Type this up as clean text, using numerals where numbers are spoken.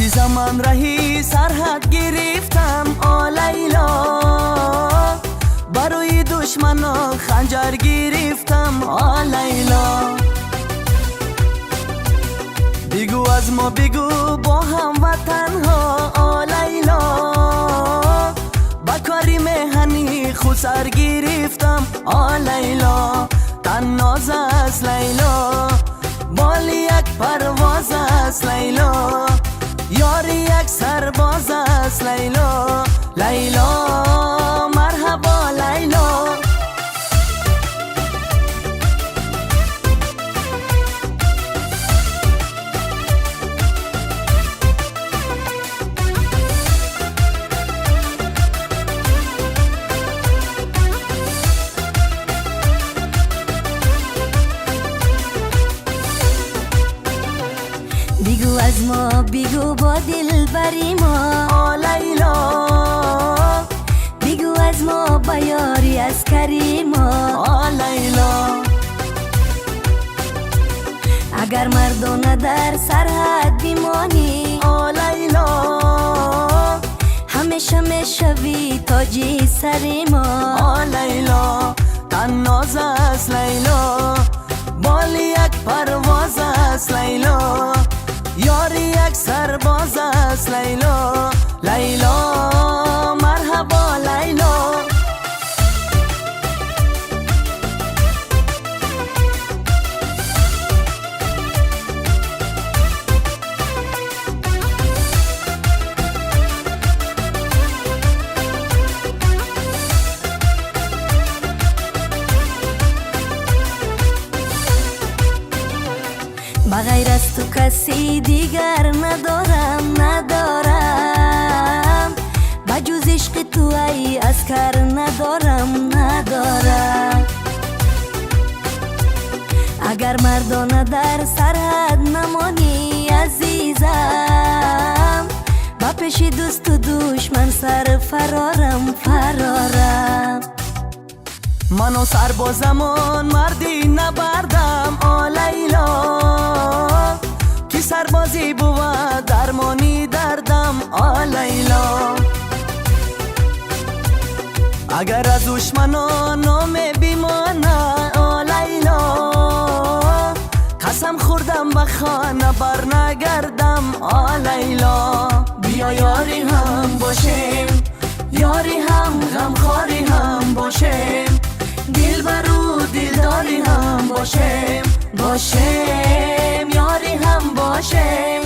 زمان رهی سرحد گرفتم آ لیلا، برای دشمنا خنجر گرفتم آ لیلا. بگو از ما بگو با هم وطن ها آ لیلا، با کاری مهنی خود سر گرفتم آ لیلا. تناز است لیلا، بال یک پرواز است لیلا، یار یک سرباز است لیلا. لیلا مرحبا لیلا. بگو از ما بگو با دل بری ما آ لیلا، بگو از ما با یاری از کریما آ لیلا. اگر مردانه در سرحد بیمانی آ لیلا، همیشه میشوی تاجی سر ما آ لیلا. تناز است لیلا، بال یک پرواز است لیلا، یار یک سرباز است لیلا. لیلا مرحبا لیلا. بغیر از تو کسی دیگر ندارم، بجز عشق تو ای عسکر ندارم. اگر مردانه در سرحد نمانی عزیزم، با پیش دوست و دشمن سر فرارم. منو سربازمون مردی نبردم آ لیلا، کی سربازی بود درمانی دردم آ لیلا. اگر از دشمنان نام بیمانه آ لیلا، قسم خوردم به خانه بر نگردم آ لیلا. بیا یاری هم باشیم، یاری هم غمخواری هم باشیم، دل برو دلداری هم باشیم، یاری هم باشیم.